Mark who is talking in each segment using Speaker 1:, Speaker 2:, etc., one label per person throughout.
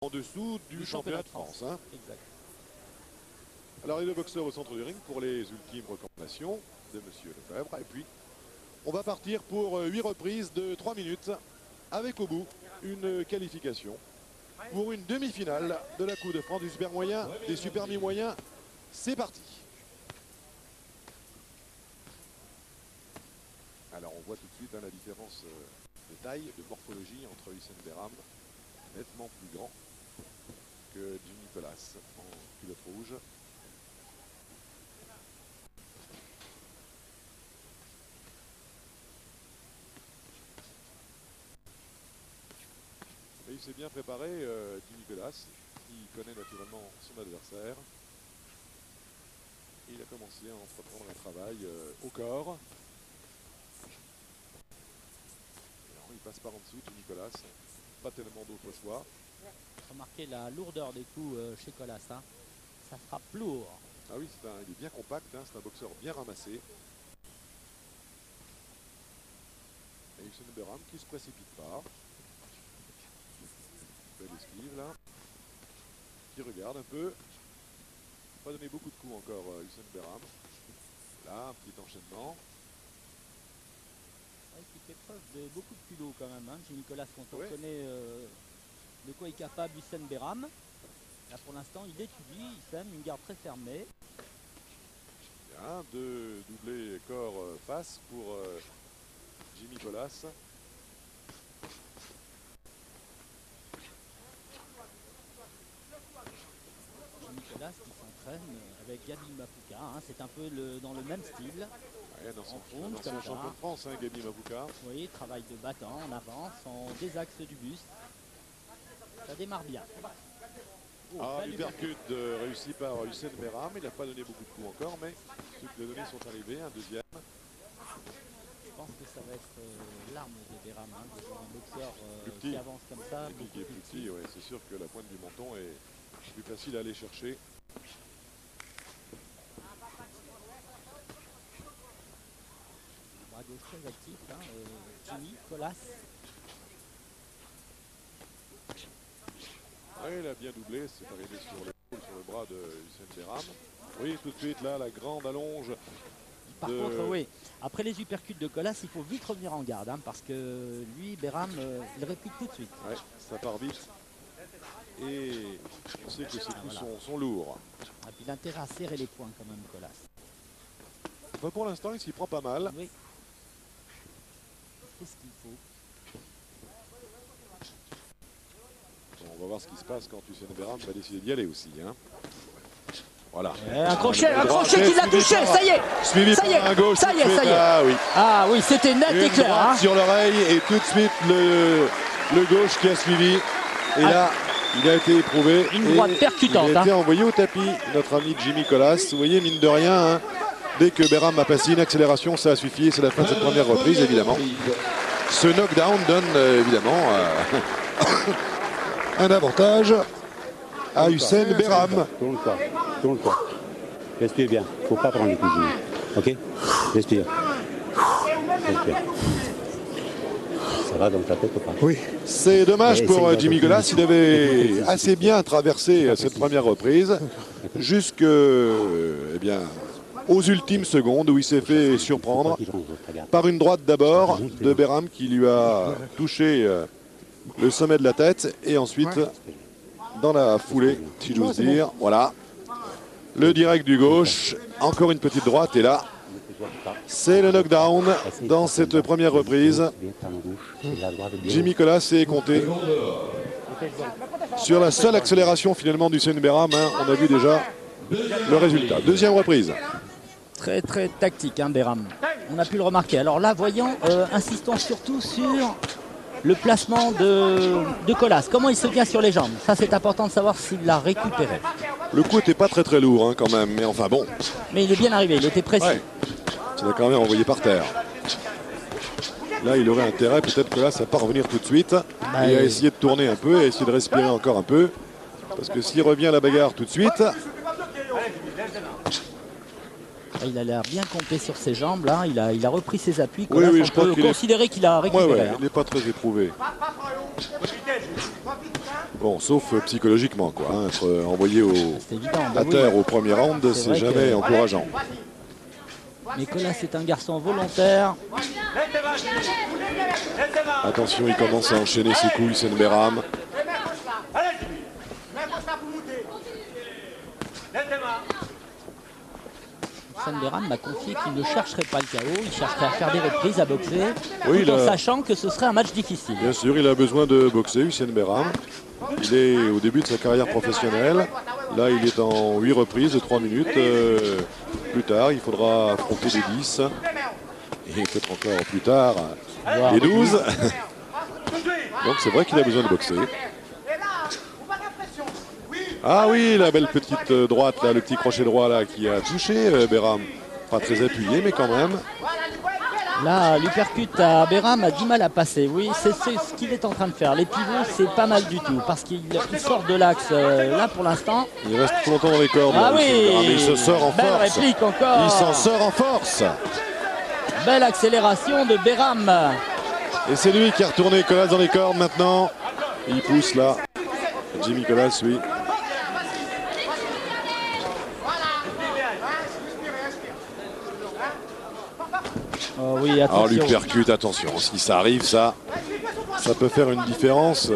Speaker 1: en dessous du championnat de France. Hein.
Speaker 2: Exact.
Speaker 1: Alors, les deux boxeurs au centre du ring pour les ultimes recommandations de Monsieur Lefebvre. Et puis, on va partir pour 8 reprises de 3 minutes avec au bout une qualification pour une demi-finale de la Coupe de France du super moyen, des super mi-moyens. C'est parti. Alors, on voit tout de suite la différence de taille, de morphologie entre Hussein Behram, nettement plus grand que Jimmy Colas en culotte rouge. Et il s'est bien préparé, Jimmy Colas. Il connaît naturellement son adversaire. Et il a commencé à entreprendre un travail au corps. Alors, il passe par en dessous, Jimmy Colas. Pas tellement d'autrefois.
Speaker 2: Remarquez la lourdeur des coups chez Colas. Hein. Ça frappe lourd.
Speaker 1: Ah oui, il est bien compact, hein, c'est un boxeur bien ramassé. Et Hussein Behram qui ne se précipite pas. Belle esquive là. Qui regarde un peu. Pas donné beaucoup de coups encore Hussein Behram. Là, un petit enchaînement.
Speaker 2: Ouais, il fait preuve de beaucoup de culot quand même. Hein. Jimmy Colas, quand on connaît de quoi est capable Hussein Behram. Là pour l'instant il étudie, Hussein, une garde très fermée.
Speaker 1: Bien, deux doublés corps face pour Jimmy Colas.
Speaker 2: Jimmy Colas qui s'entraîne avec Gabi Mapuka, hein. C'est un peu dans le même style.
Speaker 1: Ouais, dans son champion de France, hein, Gabi Mapuka.
Speaker 2: Oui, travail de battant en avance, en désaxe du buste. Ça démarre bien.
Speaker 1: Oh, l'uppercut réussi par Hussein Behram. Il n'a pas donné beaucoup de coups encore, mais ceux qui l'ont donné sont arrivés. Un deuxième.
Speaker 2: Je pense que ça va être l'arme de Behram, hein, de un boxeur qui avance comme ça.
Speaker 1: Qui est plus petit, ouais, c'est sûr que la pointe du menton est plus facile à aller chercher.
Speaker 2: Bras gauche très actif, hein, Jimmy Colas.
Speaker 1: Oui, il a bien doublé, c'est arrivé sur le bras de Hussein Behram. Oui, tout de suite là, la grande allonge.
Speaker 2: Par contre, oui, après les uppercuts de Colas, il faut vite revenir en garde, hein, parce que lui, Behram, il réplique tout de suite.
Speaker 1: Oui, ça part vite. Et on sait que ces coups sont lourds.
Speaker 2: Et puis l'intérêt à serrer les poings quand même, Colas.
Speaker 1: Enfin, pour l'instant, il s'y prend pas mal.
Speaker 2: Oui. Qu'est-ce qu'il faut?
Speaker 1: Bon, on va voir ce qui se passe quand Hussein Behram va décider d'y aller aussi. Hein. Voilà.
Speaker 2: Un crochet qui l'a touché, ça y est.
Speaker 1: Suivi
Speaker 2: ça y est,
Speaker 1: par un gauche.
Speaker 2: ça y est, ça y est.
Speaker 1: Ah oui.
Speaker 2: Ah oui, c'était net et clair. Hein.
Speaker 1: Sur l'oreille et tout de suite le gauche qui a suivi. Et là, il a été éprouvé.
Speaker 2: Une droite percutante.
Speaker 1: Il a été envoyé au tapis, notre ami Jimmy Colas. Vous voyez, mine de rien, hein, dès que Behram a passé une accélération, ça a suffi. C'est la fin de cette première reprise, évidemment. Ce knockdown donne évidemment un avantage à Hussein Behram.
Speaker 3: Tourne-toi. Respire bien. Il ne faut pas prendre les coups. Ok? Respire. Ça va dans ta tête ou pas?
Speaker 1: Oui. C'est dommage pour Jimmy Colas. Il avait assez bien traversé cette première reprise jusque aux ultimes secondes où il s'est fait surprendre par une droite d'abord de Behram qui lui a touché le sommet de la tête et ensuite dans la foulée, si j'ose dire, voilà, le direct du gauche, encore une petite droite et là, c'est le knockdown dans cette première reprise. Jimmy Colas est compté sur la seule accélération finalement du Hussein Behram. Hein, on a vu déjà le résultat. Deuxième reprise.
Speaker 2: Très très tactique, hein, Behram. On a pu le remarquer. Alors là, voyons, insistons surtout sur le placement de Colas. Comment il se tient sur les jambes. Ça, c'est important de savoir s'il l'a récupéré.
Speaker 1: Le coup n'était pas très lourd hein, quand même, mais enfin bon.
Speaker 2: Mais il est bien arrivé, il était précis.
Speaker 1: Ouais. Il l'a quand même envoyé par terre. Là, il aurait intérêt peut-être que là, ça pas revenir tout de suite. Et à essayer de tourner un peu, et essayer de respirer encore un peu. Parce que s'il revient à la bagarre tout de suite,
Speaker 2: Il a l'air bien compté sur ses jambes là, il a repris ses appuis.
Speaker 1: Oui, oui, je
Speaker 2: peux
Speaker 1: crois qu'il
Speaker 2: considérer qu'il a récupéré.
Speaker 1: Ouais, il n'est pas très éprouvé. Bon, sauf psychologiquement, quoi. Hein, être envoyé à terre au premier round, c'est jamais encourageant.
Speaker 2: Nicolas, c'est un garçon volontaire.
Speaker 1: Attention, il commence à enchaîner ses coups, Hussein Behram.
Speaker 2: Hussein Behram m'a confié qu'il ne chercherait pas le chaos, il chercherait à faire des reprises, à boxer,
Speaker 1: oui,
Speaker 2: tout en sachant que ce serait un match difficile.
Speaker 1: Bien sûr, il a besoin de boxer, Hussein Behram. Il est au début de sa carrière professionnelle. Là, il est en 8 reprises de 3 minutes. Plus tard, il faudra affronter des 10. Et peut-être encore plus tard, les 12. Donc c'est vrai qu'il a besoin de boxer. Ah oui, la belle petite droite, là, le petit crochet droit là, qui a touché Behram. Pas très appuyé, mais quand même.
Speaker 2: Là, l'uppercut à Behram a du mal à passer. Oui, c'est ce qu'il est en train de faire. Les pivots, c'est pas mal du tout. Parce qu'il sort de l'axe là pour l'instant.
Speaker 1: Il reste trop longtemps dans les cordes.
Speaker 2: Ah
Speaker 1: là,
Speaker 2: oui,
Speaker 1: mais il se sort en
Speaker 2: belle
Speaker 1: force.
Speaker 2: Réplique encore.
Speaker 1: Il s'en sort en force.
Speaker 2: Belle accélération de Behram.
Speaker 1: Et c'est lui qui a retourné Colas dans les cordes maintenant. Il pousse là. Jimmy Colas, oui.
Speaker 2: Oh oui, attention.
Speaker 1: Alors l'uppercut, attention, si ça arrive, ça peut faire une différence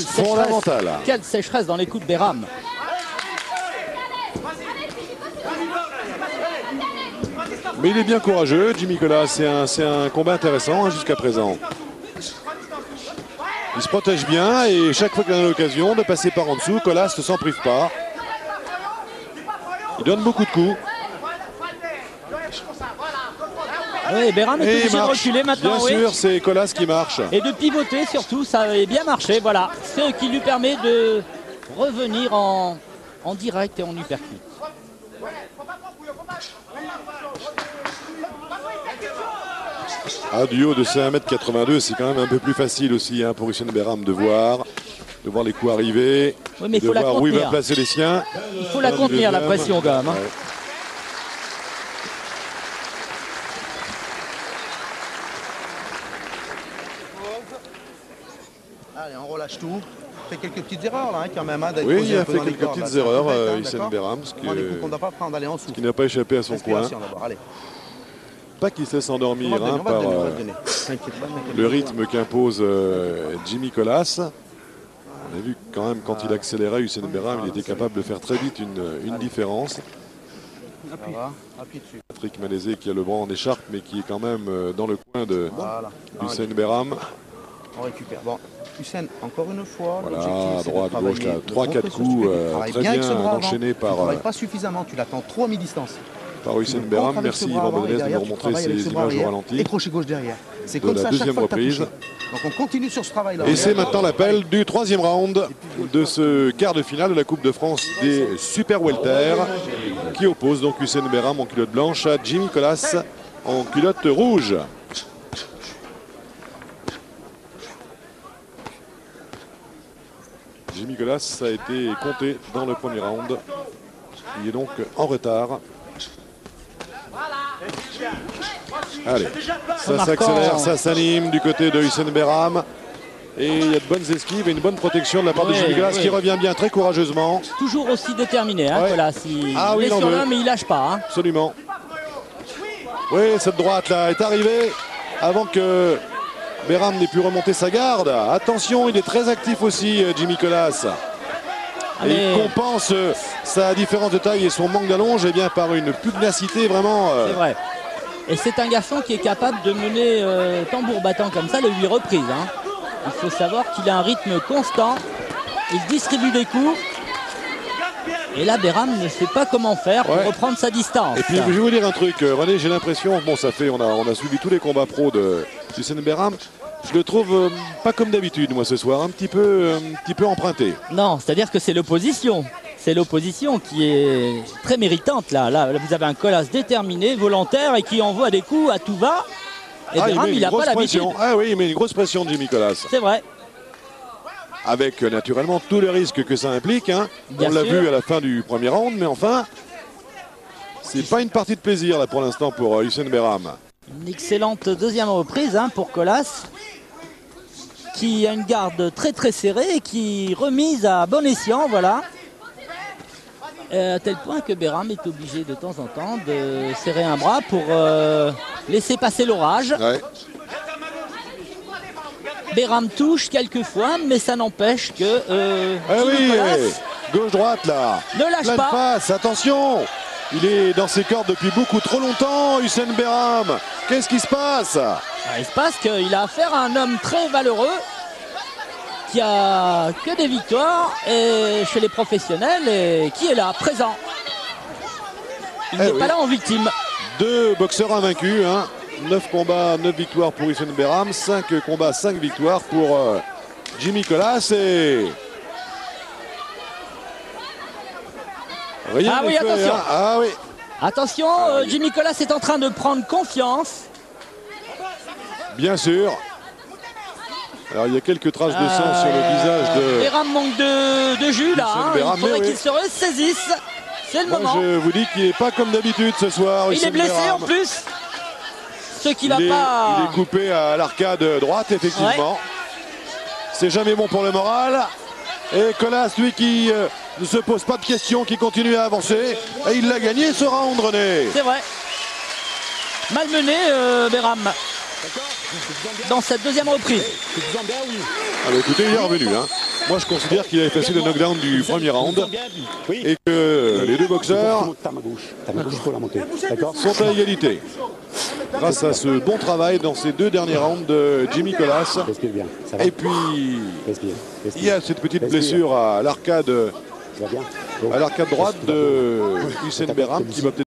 Speaker 1: fondamentale.
Speaker 2: Quelle sécheresse dans les coups de Behram.
Speaker 1: Mais il est bien courageux, Jimmy Colas. C'est un combat intéressant hein, jusqu'à présent. Il se protège bien et chaque fois qu'il a l'occasion de passer par en dessous, Colas ne s'en prive pas. Il donne beaucoup de coups.
Speaker 2: Oui, Behram est obligé de reculer maintenant.
Speaker 1: Bien sûr, c'est Colas qui marche.
Speaker 2: Et de pivoter surtout, ça avait bien marché. Voilà, ce qui lui permet de revenir en direct et en uppercut.
Speaker 1: Du haut de ces 1m82, c'est quand même un peu plus facile aussi hein, pour Hussein Behram de voir les coups arriver,
Speaker 2: oui, mais
Speaker 1: de voir où il va placer les siens.
Speaker 2: Il faut la contenir, la pression quand même. Hein.
Speaker 1: Ouais.
Speaker 4: Allez, on relâche tout. Il fait quelques petites erreurs là, hein, quand même. Hein,
Speaker 1: oui, il a fait quelques petites erreurs, Hussein Behram, ce qui n'a pas échappé à son coin. Pas qu'il sait s'endormir hein, par le rythme qu'impose Jimmy Colas. On a vu quand même quand il accélérait, Hussein Behram, il était capable de faire très vite une différence. Patrick Malézé qui a le bras en écharpe mais qui est quand même dans le coin de Hussein Behram.
Speaker 4: On récupère. Bon, Hussein, encore une fois.
Speaker 1: Voilà, droite, gauche, là, 3-4 coups très bien enchaînés par.
Speaker 4: Tu ne pas suffisamment, tu l'attends trop à mi-distance.
Speaker 1: Par Hussein Behram, merci Yvan Bonnes de nous remontrer ces images au ralenti.
Speaker 4: Et crochet gauche derrière. C'est
Speaker 1: comme ça la deuxième reprise.
Speaker 4: Donc on continue sur ce travail-là.
Speaker 1: Et c'est maintenant l'appel du troisième round de ce quart de finale de la Coupe de France des Super Welter qui oppose donc Hussein Behram en culotte blanche à Jimmy Colas en culotte rouge. Jimmy Colas a été compté dans le premier round. Il est donc en retard. Allez, ça s'accélère, ça s'anime du côté de Hussein Behram. Et il y a de bonnes esquives et une bonne protection de la part de Jimmy Colas qui revient bien très courageusement.
Speaker 2: Toujours aussi déterminé, hein, Colas. Il est sur l'un, mais il lâche pas. Hein.
Speaker 1: Absolument. Oui, cette droite là est arrivée avant que Behram n'ait pu remonter sa garde. Attention, il est très actif aussi, Jimmy Colas. Et il compense sa différence de taille et son manque d'allonge bien par une pugnacité vraiment.
Speaker 2: C'est vrai. Et c'est un garçon qui est capable de mener tambour battant comme ça les 8 reprises. Hein. Il faut savoir qu'il a un rythme constant. Il distribue des coups. Et là, Behram ne sait pas comment faire pour reprendre sa distance.
Speaker 1: Et puis, je vais vous dire un truc, René, j'ai l'impression, bon, ça fait, on a suivi tous les combats pro de Hussein Behram. Je le trouve pas comme d'habitude, moi, ce soir, un petit peu emprunté.
Speaker 2: Non, c'est-à-dire que c'est l'opposition. C'est l'opposition qui est très méritante, là. Là, vous avez un Colas déterminé, volontaire, et qui envoie des coups à tout va. Et Behram, il n'a pas l'habitude.
Speaker 1: Ah oui, il met une grosse pression de Jimmy Colas.
Speaker 2: C'est vrai.
Speaker 1: Avec naturellement tous les risques que ça implique. Hein. On l'a vu à la fin du premier round, mais enfin, C'est pas une partie de plaisir là pour l'instant pour Hussein Behram.
Speaker 2: Une excellente deuxième reprise hein, pour Colas, qui a une garde très très serrée et qui remise à bon escient, voilà. À tel point que Behram est obligé de temps en temps de serrer un bras pour laisser passer l'orage.
Speaker 1: Ouais.
Speaker 2: Behram touche quelquefois, mais ça n'empêche que
Speaker 1: gauche-droite là.
Speaker 2: Ne lâche
Speaker 1: Pleine
Speaker 2: pas.
Speaker 1: face, attention. Il est dans ses cordes depuis beaucoup trop longtemps, Hussein Behram. Qu'est-ce qui se passe?
Speaker 2: Il se passe qu'il a affaire à un homme très valeureux qui a que des victoires et chez les professionnels et qui est là, présent. Il n'est pas là en victime.
Speaker 1: 2 boxeurs invaincus, hein. 9 combats, 9 victoires pour Hussein Behram, 5 combats, 5 victoires pour Jimmy Colas et... Rien n'est fait,
Speaker 2: attention.
Speaker 1: hein. Ah oui.
Speaker 2: Attention, Jimmy Colas est en train de prendre confiance.
Speaker 1: Bien sûr. Alors il y a quelques traces de sang sur le visage de...
Speaker 2: Behram manque de jus là, hein.
Speaker 1: Behram,
Speaker 2: Il faudrait
Speaker 1: mais
Speaker 2: qu'il se ressaisisse. C'est le
Speaker 1: Moi,
Speaker 2: moment.
Speaker 1: je vous dis qu'il n'est pas comme d'habitude ce soir.
Speaker 2: Il
Speaker 1: Hussein
Speaker 2: est blessé
Speaker 1: Behram.
Speaker 2: en plus. Ce qui va
Speaker 1: Il
Speaker 2: pas...
Speaker 1: est coupé à l'arcade droite, effectivement. C'est jamais bon pour le moral. Et Colas, lui qui ne se pose pas de questions, qui continue à avancer. Et il l'a gagné ce round, René.
Speaker 2: C'est vrai. Malmené, Behram. Dans cette deuxième reprise.
Speaker 1: Ah bah écoutez, il est revenu. Hein. Moi, je considère qu'il a effacé le knockdown du premier round. Et que les deux boxeurs sont à égalité. Grâce à ce bon travail dans ces 2 derniers rounds de Jimmy Colas. Et puis, il y a cette petite blessure à l'arcade droite de Hussein Behram qui va peut-être